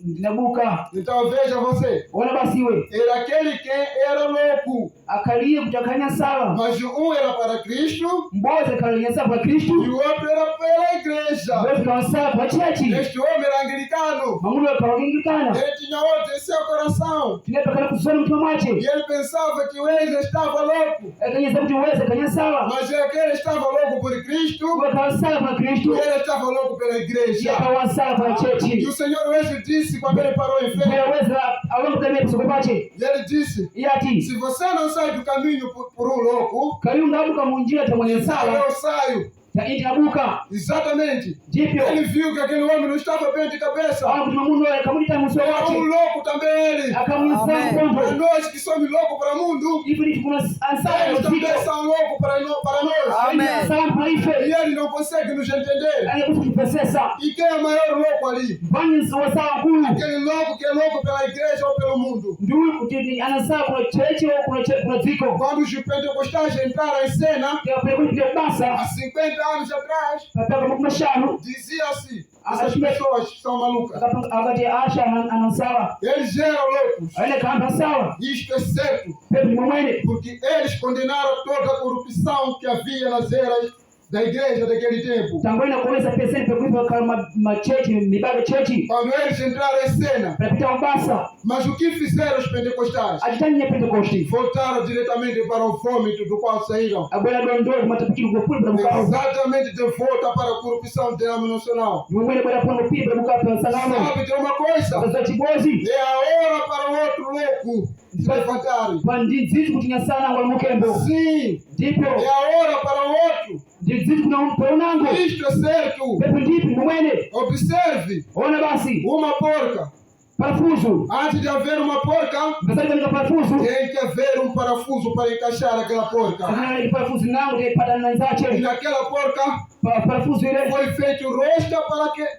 ndinabuka Então veja você, ona basi iwe era aquele que era louco, akaliye kuti akanyasala mas um era para Cristo mbozi akalinyasala kwa e Kristu o outro era pela igreja. mbozi kawasala kwa chechi Este homem era anglicano, mamudu akawagingikana ele tinha outro em seu coração tinepakana kusona mtima mwache e ele pensava que o Wesley estava louco, akanyasa kuti Wesley akanyasala mas é que ele estava louco por Cristo mbo akawasala kwa e Kristu ele estava louco pela igreja. akawasala kwa E chechi o Senhor Wesley disse quando ele parou em mbuye frente, Wesley awambukamia kusoko kwache e ele disse: iyati se você não sai do caminho por um louco, kayunga abuka munjira tamwenyasala eu saio. ta indi nabuka Exatamente. jipyo Ele viu que aquele homem não estava bem de cabeça. awa kuti mamudu kamudita muso Era wache um louco também ele. akamunsala Amém. Para nós que somos loucos para o mundo, Even if kuna ansala eles também muziko. são loucos para nós. Amém. Ansala kwa E ife. eles não conseguem nos entender. Ane kutupesesa. E quem é o maior louco ali? Vani wasawa kulu. Aquele louco que é louco pela igreja ou pelo mundo. Ndio kutini anasala kuna chechi au kuna ziko. Quando os pentecostais entraram em cena, Kwa pele kwa há basa. 50 anos atrás, Papa kwa mashano. dizia-se, essas pessoas são malucas. Akati Asha anasala. Eles eram loucos. Aile kamba sawa. Isto é certo, Pepe mwene. porque eles condenaram toda a corrupção que havia nas eras da igreja daquele tempo. Tangoina kuweza peseni pekuipa kama machechi, mibaga chechi. Quando eles entraram em cena, Pepita ubasa. mas o que fizeram os pentecostais? Ajitani ya Pentecosti. Voltaram diretamente para o vômito do qual saíram. Agora dondoro matapikiri kwa puli bukao. Exatamente de volta para a corrupção denominacional. Mwene kwa pongo pili bukao kwa salama. Sabe de uma coisa? Sasa chibozi. É a hora para o outro louco se levantarem. Pandizizi kutinya sana wa mukembo. Sim, Ndipo. é a hora para o outro. Dizizi kuna unango. Isto é certo. Pepe ndipo mwene. Observe Ona basi. uma porca. Parafuso. Antes de haver uma porca, Basali kwa parafuso. tem que haver um parafuso para encaixar aquela porca. Sana ile parafuso nangu ile pada E nanzache. naquela porca Parafuso ile. foi feito rosca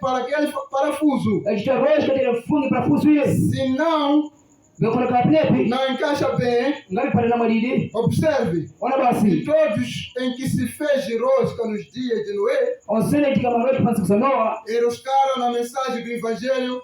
para aquele parafuso. Ajita rosh katika fungi parafuso ile. Se não, Bekona kapepi. não encaixa bem, Ngapi pada na madidi. observe. Ona E basi. todos em que se fez rosca nos dias de Noé, Onsene tika maroti pansi kusanoa. eroscaram na mensagem do Evangelho.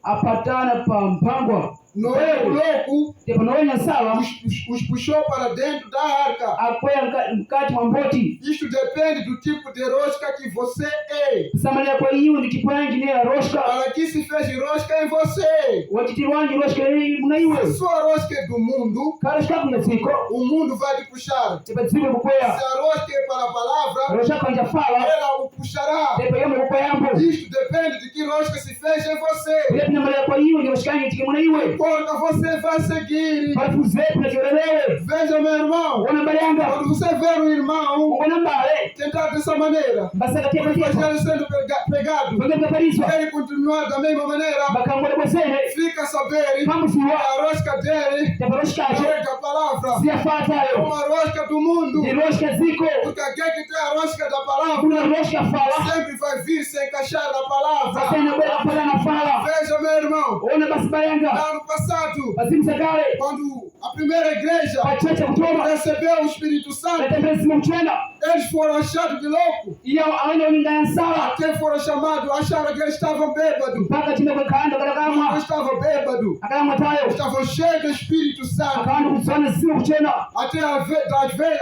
Apatana pa mpangwa. Noé, o louco, Tipo noenya sawa. os puxou para dentro da arca. Akwea mkati wa mboti. Isto depende do tipo de rosca que você é. Samalia kwa hiyo ni kipwanji ni ya roshka. Para que se fez rosca em você. Wachitirwanji roshka hii Se mnaiwe. a sua rosca é do mundo, Kala shika kuna ziko. o mundo vai te puxar. Tipo ziko Se kukwea. a rosca é para a palavra, Roshka kanja fala. ela o puxará. Tipo yame kukwea yambo. Isto depende de que rosca se fez em você. Ile namalia kwa hiyo ni roshka tiki mnaiwe. Porca, você vai seguir. Parafu zetu na kiolelewe. Veja, meu irmão. Wana balianga. Quando você vê um irmão Wana mbale. tentar dessa maneira, Basa katia o katia. evangelho sendo pregado, Wenge kapariswa. ele continuar da mesma maneira, Bakangole kwesene. fica a saber Mambo siwa. a rosca dele Tipo roshka aje. prega a palavra. Siyafata yo. Uma rosca do mundo. Ni roshka ziko. Porque aquele que tem a rosca da palavra Kuna roshka fala. sempre vai vir se encaixar na palavra. Sasa inakwenda pala na fala. Veja, meu irmão, Ona basi bayanga. ano passado, Basi msakale. quando a primeira igreja Wachache kutoka. recebeu o Espírito Santo, Natembea simu mchana. eles foram achados de louco. Iyo aone ulinga sawa. Até foram chamados, acharam que eles estavam bêbados. Mpaka chime kwa kaanda Não kama. estavam bêbados, Akama tayo. estavam cheios do Espírito Santo. Akaanza kusana simu mchana. Até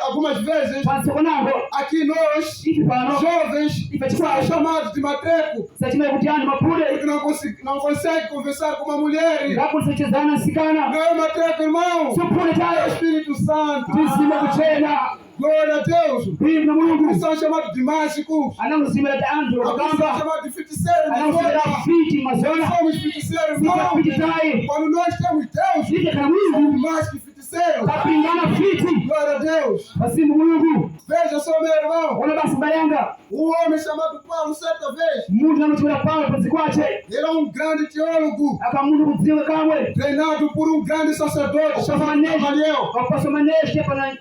algumas vezes, Pansi konango. aqui nós, Ifi pano. jovens, são chamados de matreco, Sasa chime kutiana mapule. porque não consegue conversar com uma mulher. Ngapo sechezana sikana. Não é matreco, irmão. Supule É o tayo. Espírito Santo. Tisima kuchena. Glória a Deus. Hivi na Alguns Mungu. são chamados de mágicos. Anamsimela taanzo Alguns são kamba. chamados de feiticeiros. Anamsimela fiti Nós mazona. somos feiticeiros, Sika irmão. fiti tayo. Quando nós temos Deus, Fiti kana Mungu. somos mais que feiticeiros. Kapingana fiti. Glória a Deus. Basi Mungu. Veja só, meu irmão. Ona basi bayanga. Um homem chamado Paulo, certa vez, Mungu anamchukua Paulo pasi kwache. ele é um grande teólogo, Akamundu kudziwe kamwe. treinado por um grande sacerdote chamado Gamaliel. Wakosa maneshi hapa na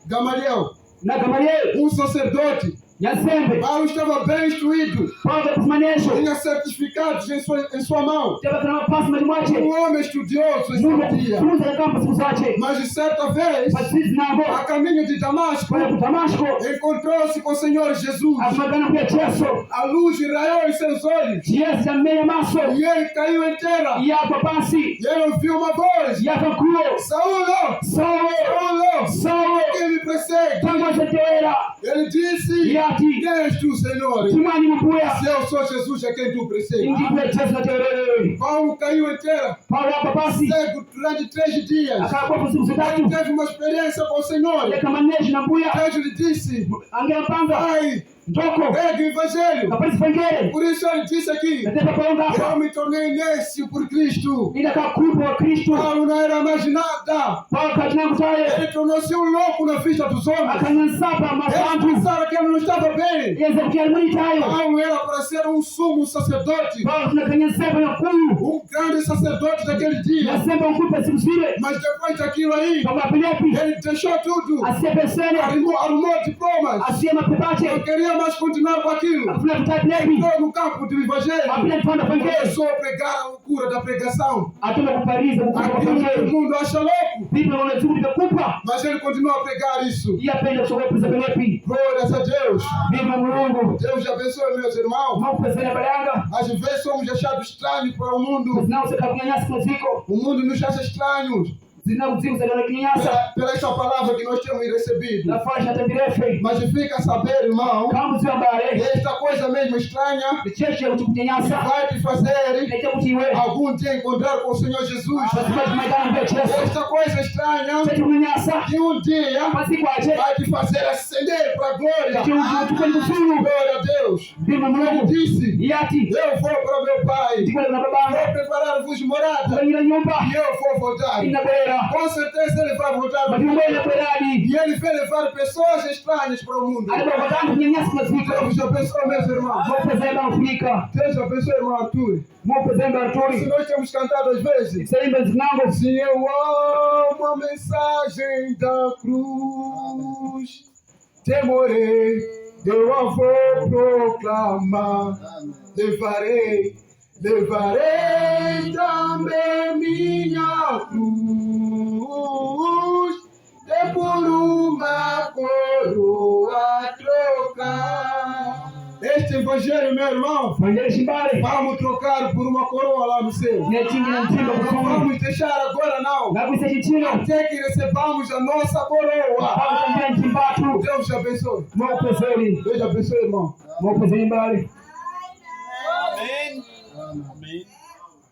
Gamaliel, Gamaliel. um sacerdote. Nyasembe. Paulo estava bem instruído, Paulo kusimanesho. tinha certificados em sua mão. Teba kana pasi mwache. Um homem estudioso em Mungu sua dia. kufunza kama siku zache. Mas de certa vez, Basi nabo. a caminho de Damasco, Kwa Damasco. encontrou-se com o Senhor Jesus. Asmagana kwa Yesu. A luz irraiou em seus olhos Yesu ameya maso. e ele caiu em terra. Ya basi. E ele ouviu uma voz: Ya kuo. Saulo, Sawa. Saulo, Sawa. quem me persegue? Tango zetera. Ele disse: Yati. Quem és tu, Senhor? Kimani mbuya. Se eu sou Jesus, a quem tu persegues. Ingi kwa Yesu na teore. Paulo caiu em terra, Paulo hapa basi. cego durante 3 dias. Akakuwa kusiku zitatu. Ele teve uma experiência com o Senhor. Ile kama neshi na mbuya. Deus lhe disse: Angela panga. Vai, Ndoko. Pregue o evangelho. Kapari sifangere. Por isso ele disse aqui, Nataka kuonga eu hapa. me tornei nesse por Cristo. Ila kakupo wa Kristo. Paulo não era mais nada. Kwa wakati nangu taye. Ele tornou-se louco na vista dos homens. Akanyansapa Eles mabantu. pensaram que ele não estava bem. Yeze kukialimuni tayo. Paulo era para ser um sumo sacerdote, Kwa tunakanyansapa ya kuyu. grande sacerdote daquele dia. Nasema ukupe siku zile. Mas depois daquilo aí, Kwa mapilepi. ele deixou tudo. Asiye pesene. Arrumou diplomas. Asiye mapepache. Não queria mais continuar com aquilo. Akuna kutapilepi. Entrou no campo do evangelho. Apile tupanda fangere. Começou a pregar a loucura da pregação. Atuna kupariza kukupa Aquilo que o fangere. mundo acha louco. Vipi wana chukuli kukupa. Mas ele continua a pregar isso. Iya penda kusogopa pelepi. Glórias a Deus. Vipi Mungu. Deus abençoe, meus irmãos. Mungu pesene baranga. Às vezes somos achados estranhos para o mundo. Sinao seka kunyanyasa kuziko. O mundo nos acha estranhos Sinao kuziku seka kunyanyasa. pela essa palavra que nós temos recebido. Na fasha tabirefe. Mas fica a saber, irmão, Kama ziwa bare. esta coisa mesmo estranha Cheche kutukunyanyasa. vai te fazer Neke kutiwe. algum dia encontrar com o Senhor Jesus. Basima kumaitana mbeche. Esta coisa estranha Cheche kunyanyasa. que um dia Pasi kwache. vai te fazer ascender para a glória. Tukweni kufuru. Glória a Deus. Vipi Ele Mungu. disse, Yati. eu vou para meu Pai, Tikwele na vou babanga. preparar-vos morada Kwenye nyumba. e eu vou voltar. Inabera. Com certeza ele vai voltar. Matimbele kweradi. E ele vai levar pessoas estranhas para o mundo. Alipo wakati kunyanyasa kuziko. Deus abençoe, meus irmãos. Mungu pesene Afrika. Deus abençoe, irmão Arthur. Mungu pesene Se Arturi. nós temos cantado às vezes, Saimbe zinango. se eu amo a mensagem da cruz, temorei, eu a vou proclamar. Levarei também minha cruz, e por uma coroa trocar. Este evangelho, meu irmão, Fangere shimbare. vamos trocar por uma coroa lá no céu. Netingi na mtimba Não kufuru. vamos deixar agora, não. Nakuise chichino. Até que recebamos a nossa coroa. Panga tambia nchimbatu. Deus te abençoe. Mungu pesene. Deus te abençoe, irmão. Mungu pesene mbali.